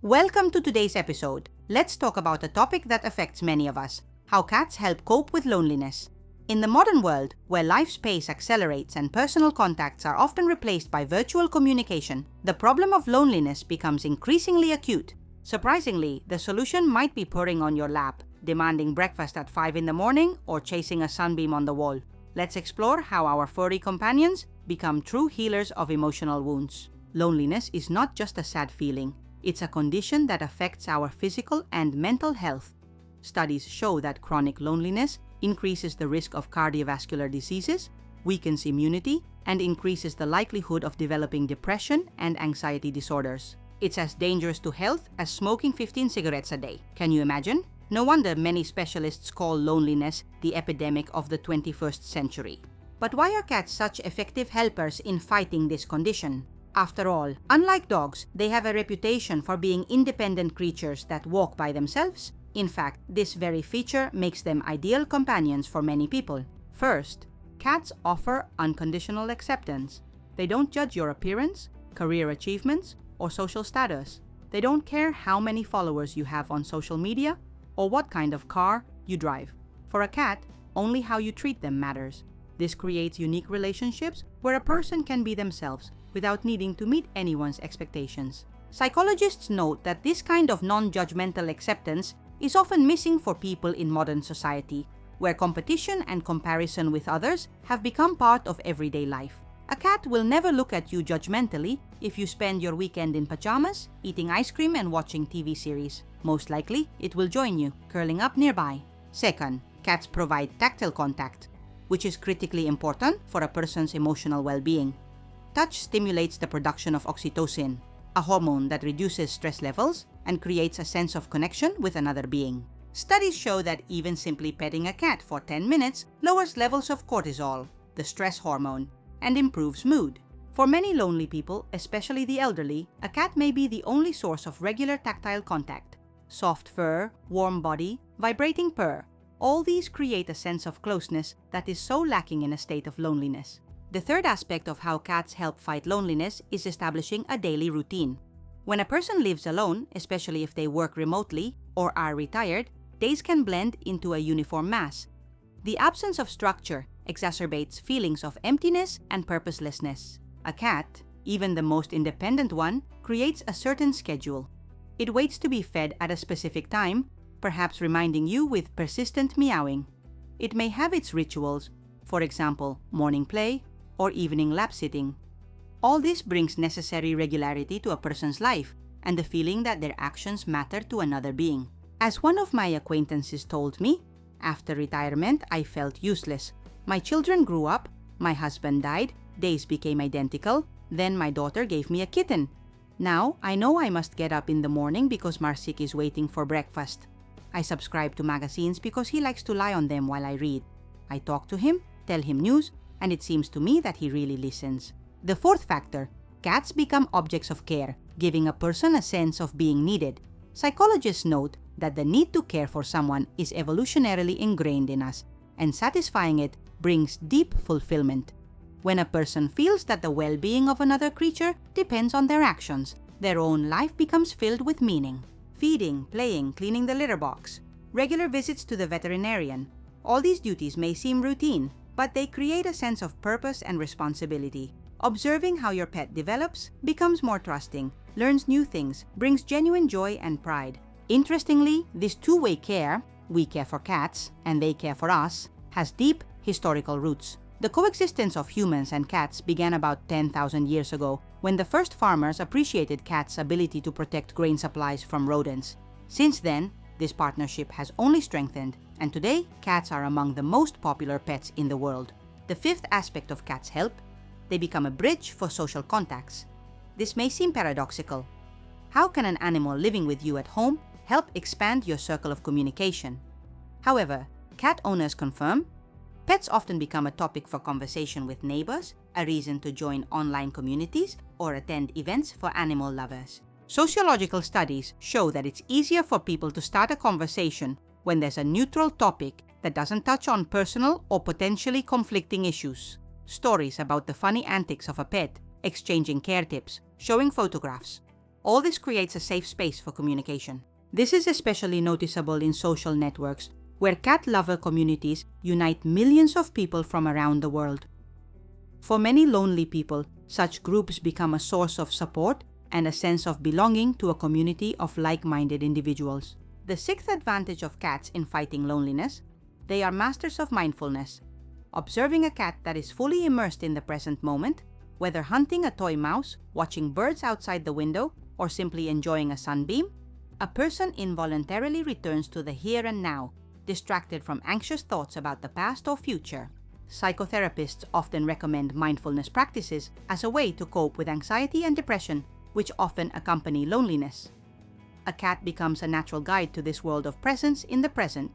Welcome to today's episode. Let's talk about a topic that affects many of us: how cats help cope with loneliness. In the modern world, where life space accelerates and personal contacts are often replaced by virtual communication, the problem of loneliness becomes increasingly acute. Surprisingly, the solution might be purring on your lap, demanding breakfast at 5 in the morning, or chasing a sunbeam on the wall. Let's explore how our furry companions become true healers of emotional wounds. Loneliness is not just a sad feeling. It's a condition that affects our physical and mental health. Studies show that chronic loneliness increases the risk of cardiovascular diseases, weakens immunity, and increases the likelihood of developing depression and anxiety disorders. It's as dangerous to health as smoking 15 cigarettes a day. Can you imagine? No wonder many specialists call loneliness the epidemic of the 21st century. But why are cats such effective helpers in fighting this condition? After all, unlike dogs, they have a reputation for being independent creatures that walk by themselves. In fact, this very feature makes them ideal companions for many people. First, cats offer unconditional acceptance. They don't judge your appearance, career achievements, or social status. They don't care how many followers you have on social media or what kind of car you drive. For a cat, only how you treat them matters. This creates unique relationships where a person can be themselves without needing to meet anyone's expectations. Psychologists note that this kind of non-judgmental acceptance is often missing for people in modern society, where competition and comparison with others have become part of everyday life. A cat will never look at you judgmentally if you spend your weekend in pajamas, eating ice cream and watching TV series. Most likely, it will join you, curling up nearby. Second, cats provide tactile contact, which is critically important for a person's emotional well-being. Touch stimulates the production of oxytocin, a hormone that reduces stress levels and creates a sense of connection with another being. Studies show that even simply petting a cat for 10 minutes lowers levels of cortisol, the stress hormone, and improves mood. For many lonely people, especially the elderly, a cat may be the only source of regular tactile contact. Soft fur, warm body, vibrating purr. All these create a sense of closeness that is so lacking in a state of loneliness. The third aspect of how cats help fight loneliness is establishing a daily routine. When a person lives alone, especially if they work remotely or are retired, days can blend into a uniform mass. The absence of structure exacerbates feelings of emptiness and purposelessness. A cat, even the most independent one, creates a certain schedule. It waits to be fed at a specific time, perhaps reminding you with persistent meowing. It may have its rituals, for example, morning play or evening lap sitting. All this brings necessary regularity to a person's life and the feeling that their actions matter to another being. As one of my acquaintances told me, after retirement, I felt useless. My children grew up, my husband died, days became identical, then my daughter gave me a kitten. Now, I know I must get up in the morning because Marsik is waiting for breakfast. I subscribe to magazines because he likes to lie on them while I read. I talk to him, tell him news, and it seems to me that he really listens. The fourth factor, cats become objects of care, giving a person a sense of being needed. Psychologists note that the need to care for someone is evolutionarily ingrained in us, and satisfying it brings deep fulfillment. When a person feels that the well-being of another creature depends on their actions, their own life becomes filled with meaning. Feeding, playing, cleaning the litter box, regular visits to the veterinarian. All these duties may seem routine, but they create a sense of purpose and responsibility. Observing how your pet develops, becomes more trusting, learns new things, brings genuine joy and pride. Interestingly, this two-way care, we care for cats and they care for us, has deep historical roots. The coexistence of humans and cats began about 10,000 years ago, when the first farmers appreciated cats' ability to protect grain supplies from rodents. Since then, this partnership has only strengthened, and today, cats are among the most popular pets in the world. The fifth aspect of cats' help, they become a bridge for social contacts. This may seem paradoxical. How can an animal living with you at home help expand your circle of communication? However, cat owners confirm, pets often become a topic for conversation with neighbors, a reason to join online communities, or attend events for animal lovers. Sociological studies show that it's easier for people to start a conversation when there's a neutral topic that doesn't touch on personal or potentially conflicting issues. Stories about the funny antics of a pet, exchanging care tips, showing photographs. All this creates a safe space for communication. This is especially noticeable in social networks, where cat lover communities unite millions of people from around the world. For many lonely people, such groups become a source of support and a sense of belonging to a community of like-minded individuals. The sixth advantage of cats in fighting loneliness: they are masters of mindfulness. Observing a cat that is fully immersed in the present moment, whether hunting a toy mouse, watching birds outside the window, or simply enjoying a sunbeam, a person involuntarily returns to the here and now, distracted from anxious thoughts about the past or future. Psychotherapists often recommend mindfulness practices as a way to cope with anxiety and depression, which often accompany loneliness. A cat becomes a natural guide to this world of presence in the present.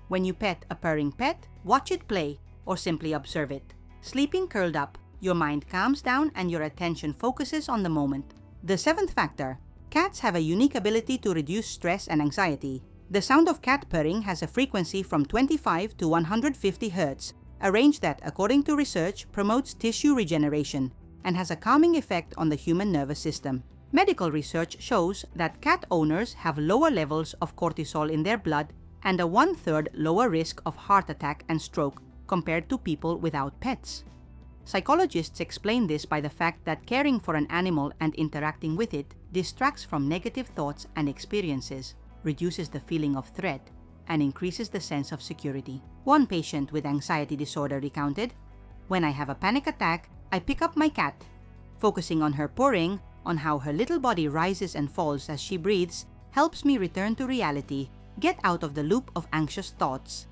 When you pet a purring pet, watch it play, or simply observe it. Sleeping curled up, your mind calms down and your attention focuses on the moment. The seventh factor: cats have a unique ability to reduce stress and anxiety. The sound of cat purring has a frequency from 25 to 150 Hz, a range that, according to research, promotes tissue regeneration and has a calming effect on the human nervous system. Medical research shows that cat owners have lower levels of cortisol in their blood and a 1/3 lower risk of heart attack and stroke compared to people without pets. Psychologists explain this by the fact that caring for an animal and interacting with it distracts from negative thoughts and experiences, reduces the feeling of threat, and increases the sense of security. One patient with anxiety disorder recounted, "When I have a panic attack, I pick up my cat. Focusing on her purring, on how her little body rises and falls as she breathes, helps me return to reality, get out of the loop of anxious thoughts."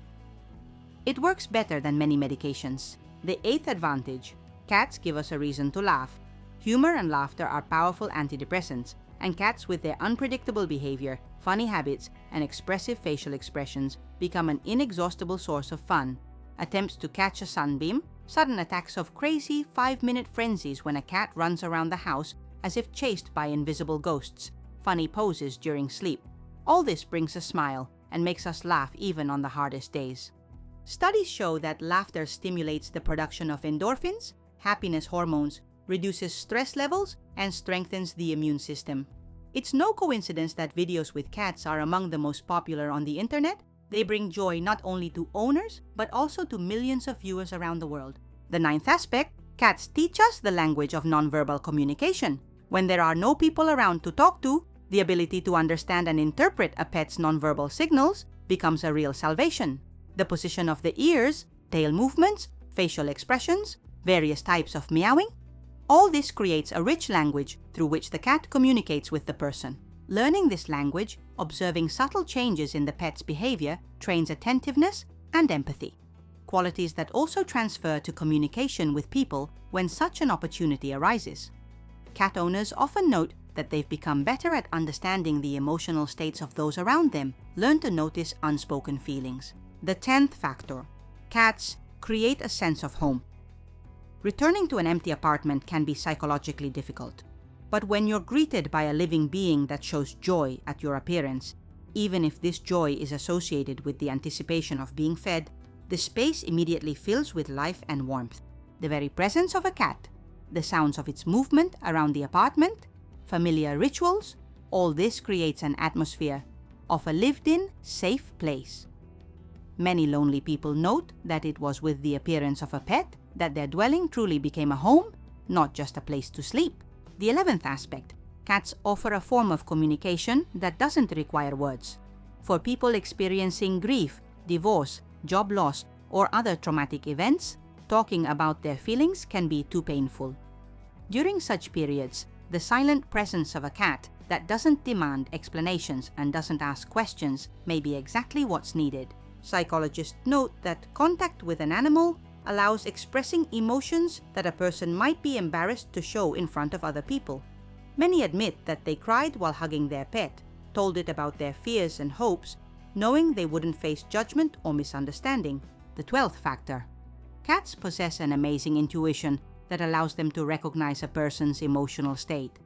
It works better than many medications. The eighth advantage: cats give us a reason to laugh. Humor and laughter are powerful antidepressants, and cats with their unpredictable behavior, funny habits, and expressive facial expressions become an inexhaustible source of fun. Attempts to catch a sunbeam, sudden attacks of crazy 5-minute frenzies when a cat runs around the house as if chased by invisible ghosts, funny poses during sleep. All this brings a smile and makes us laugh even on the hardest days. Studies show that laughter stimulates the production of endorphins, happiness hormones, reduces stress levels, and strengthens the immune system. It's no coincidence that videos with cats are among the most popular on the internet. They bring joy not only to owners, but also to millions of viewers around the world. The ninth aspect: cats teach us the language of nonverbal communication. When there are no people around to talk to, the ability to understand and interpret a pet's nonverbal signals becomes a real salvation. The position of the ears, tail movements, facial expressions, various types of meowing, all this creates a rich language through which the cat communicates with the person. Learning this language, observing subtle changes in the pet's behavior, trains attentiveness and empathy, qualities that also transfer to communication with people when such an opportunity arises. Cat owners often note that they've become better at understanding the emotional states of those around them, learn to notice unspoken feelings. The 10th factor: cats create a sense of home. Returning to an empty apartment can be psychologically difficult. But when you're greeted by a living being that shows joy at your appearance, even if this joy is associated with the anticipation of being fed, the space immediately fills with life and warmth. The very presence of a cat, the sounds of its movement around the apartment, familiar rituals, all this creates an atmosphere of a lived-in, safe place. Many lonely people note that it was with the appearance of a pet that their dwelling truly became a home, not just a place to sleep. The 11th aspect: cats offer a form of communication that doesn't require words. For people experiencing grief, divorce, job loss, or other traumatic events, talking about their feelings can be too painful. During such periods, the silent presence of a cat that doesn't demand explanations and doesn't ask questions may be exactly what's needed. Psychologists note that contact with an animal allows expressing emotions that a person might be embarrassed to show in front of other people. Many admit that they cried while hugging their pet, told it about their fears and hopes, knowing they wouldn't face judgment or misunderstanding. The 12th factor: cats possess an amazing intuition that allows them to recognize a person's emotional state.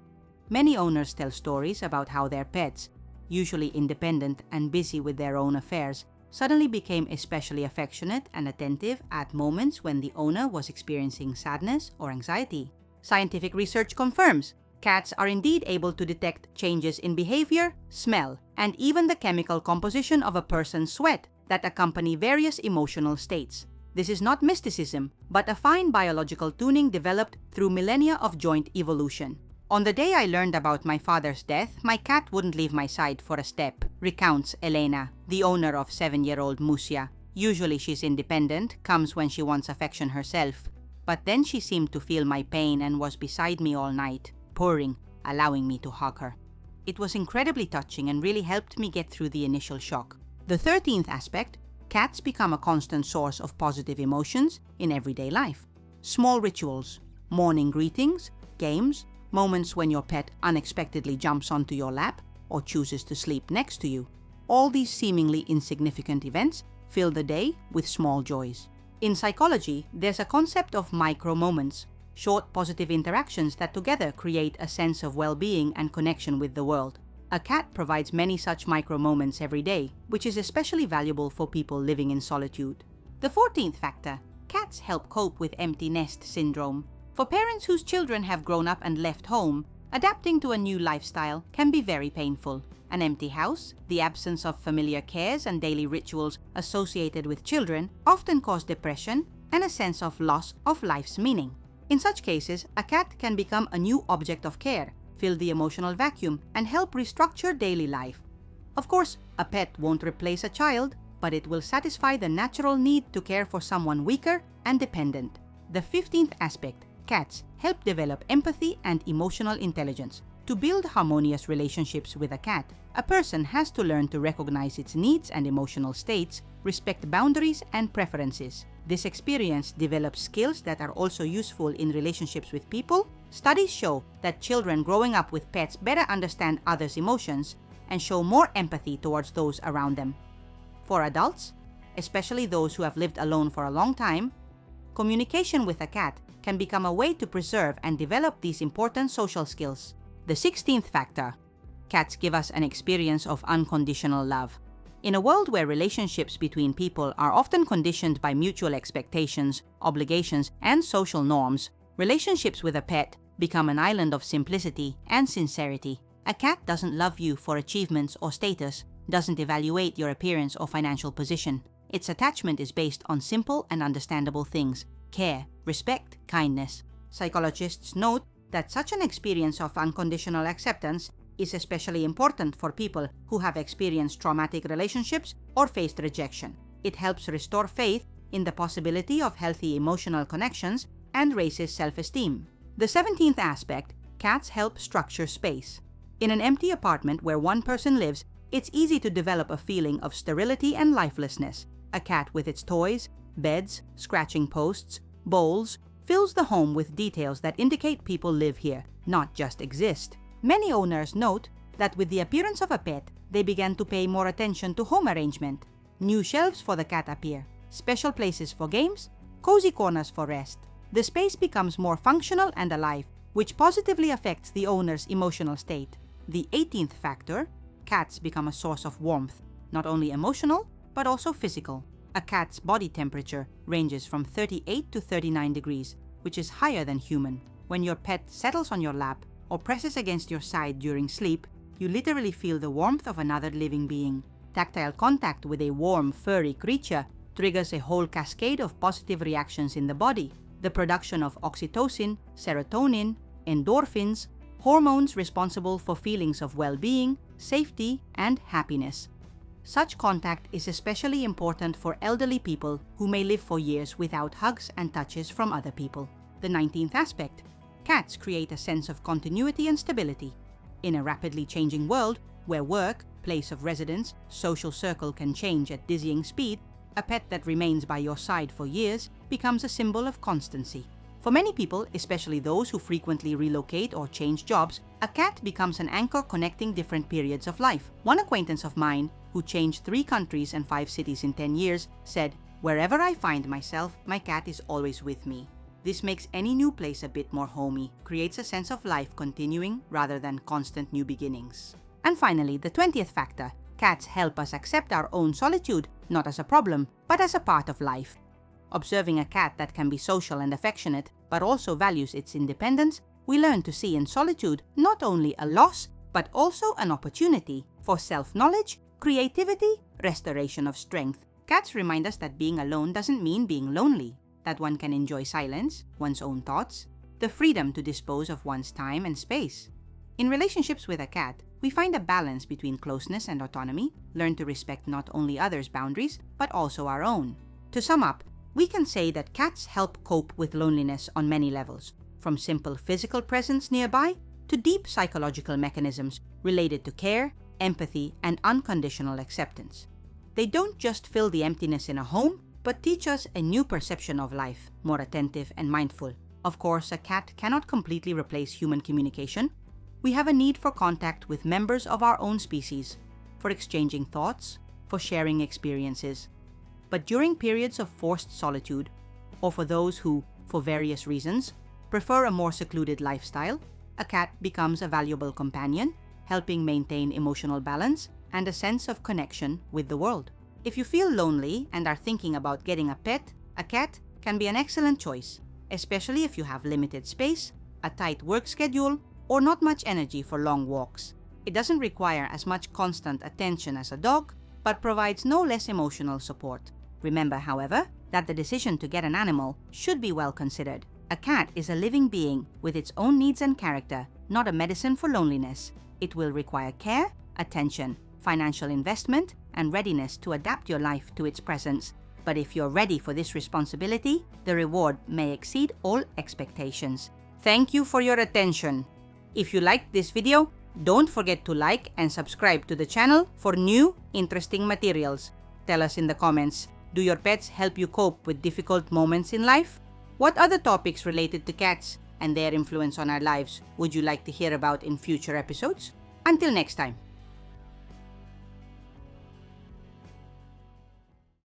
Many owners tell stories about how their pets, usually independent and busy with their own affairs, suddenly became especially affectionate and attentive at moments when the owner was experiencing sadness or anxiety. Scientific research confirms Cats are indeed able to detect changes in behavior, smell, and even the chemical composition of a person's sweat that accompany various emotional states. This is not mysticism, but a fine biological tuning developed through millennia of joint evolution. On the day I learned about my father's death, my cat wouldn't leave my side for a step, recounts Elena, the owner of 7-year-old Musia. Usually she's independent, comes when she wants affection herself. But then she seemed to feel my pain and was beside me all night, purring, allowing me to hug her. It was incredibly touching and really helped me get through the initial shock. The 13th aspect, cats become a constant source of positive emotions in everyday life. Small rituals, morning greetings, games, moments when your pet unexpectedly jumps onto your lap or chooses to sleep next to you. All these seemingly insignificant events fill the day with small joys. In psychology, there's a concept of micro-moments, short positive interactions that together create a sense of well-being and connection with the world. A cat provides many such micro-moments every day, which is especially valuable for people living in solitude. The 14th factor, cats help cope with empty nest syndrome. For parents whose children have grown up and left home, adapting to a new lifestyle can be very painful. An empty house, the absence of familiar cares and daily rituals associated with children often cause depression and a sense of loss of life's meaning. In such cases, a cat can become a new object of care, fill the emotional vacuum, and help restructure daily life. Of course, a pet won't replace a child, but it will satisfy the natural need to care for someone weaker and dependent. The 15th aspect, cats help develop empathy and emotional intelligence. To build harmonious relationships with a cat, a person has to learn to recognize its needs and emotional states, respect boundaries and preferences. This experience develops skills that are also useful in relationships with people. Studies show that children growing up with pets better understand others' emotions and show more empathy towards those around them. For adults, especially those who have lived alone for a long time, communication with a cat can become a way to preserve and develop these important social skills. The 16th factor, cats give us an experience of unconditional love. In a world where relationships between people are often conditioned by mutual expectations, obligations, and social norms, relationships with a pet become an island of simplicity and sincerity. A cat doesn't love you for achievements or status, doesn't evaluate your appearance or financial position. Its attachment is based on simple and understandable things: care, respect, kindness. Psychologists note that such an experience of unconditional acceptance is especially important for people who have experienced traumatic relationships or faced rejection. It helps restore faith in the possibility of healthy emotional connections and raises self-esteem. The 17th aspect, cats help structure space. In an empty apartment where one person lives, it's easy to develop a feeling of sterility and lifelessness. A cat with its toys, beds, scratching posts, bowls, fills the home with details that indicate people live here, not just exist. Many owners note that with the appearance of a pet, they began to pay more attention to home arrangement. New shelves for the cat appear, special places for games, cozy corners for rest. The space becomes more functional and alive, which positively affects the owner's emotional state. The 18th factor, cats become a source of warmth, not only emotional, but also physical. A cat's body temperature ranges from 38 to 39 degrees, which is higher than human. When your pet settles on your lap or presses against your side during sleep, you literally feel the warmth of another living being. Tactile contact with a warm, furry creature triggers a whole cascade of positive reactions in the body. The production of oxytocin, serotonin, endorphins, hormones responsible for feelings of well-being, safety, and happiness. Such contact is especially important for elderly people who may live for years without hugs and touches from other people. The 19th aspect, cats create a sense of continuity and stability. In a rapidly changing world where work, place of residence, social circle can change at dizzying speed, a pet that remains by your side for years becomes a symbol of constancy. For many people, especially those who frequently relocate or change jobs, a cat becomes an anchor connecting different periods of life. One acquaintance of mine, who changed 3 countries and 5 cities in 10 years, said, "Wherever I find myself, my cat is always with me." This makes any new place a bit more homey, creates a sense of life continuing rather than constant new beginnings. And finally, the 20th factor, cats help us accept our own solitude, not as a problem, but as a part of life. Observing a cat that can be social and affectionate, but also values its independence, we learn to see in solitude not only a loss, but also an opportunity for self-knowledge, creativity, restoration of strength. Cats remind us that being alone doesn't mean being lonely, that one can enjoy silence, one's own thoughts, the freedom to dispose of one's time and space. In relationships with a cat, we find a balance between closeness and autonomy, learn to respect not only others' boundaries, but also our own. To sum up, we can say that cats help cope with loneliness on many levels, from simple physical presence nearby to deep psychological mechanisms related to care, empathy, and unconditional acceptance. They don't just fill the emptiness in a home, but teach us a new perception of life, more attentive and mindful. Of course, a cat cannot completely replace human communication. We have a need for contact with members of our own species, for exchanging thoughts, for sharing experiences. But during periods of forced solitude, or for those who, for various reasons, prefer a more secluded lifestyle, a cat becomes a valuable companion, helping maintain emotional balance and a sense of connection with the world. If you feel lonely and are thinking about getting a pet, a cat can be an excellent choice, especially if you have limited space, a tight work schedule, or not much energy for long walks. It doesn't require as much constant attention as a dog, but provides no less emotional support. Remember, however, that the decision to get an animal should be well considered. A cat is a living being with its own needs and character, not a medicine for loneliness. It will require care, attention, financial investment, and readiness to adapt your life to its presence. But if you're ready for this responsibility, the reward may exceed all expectations. Thank you for your attention. If you liked this video, don't forget to like and subscribe to the channel for new, interesting materials. Tell us in the comments, do your pets help you cope with difficult moments in life? What other topics related to cats and their influence on our lives would you like to hear about in future episodes? Until next time.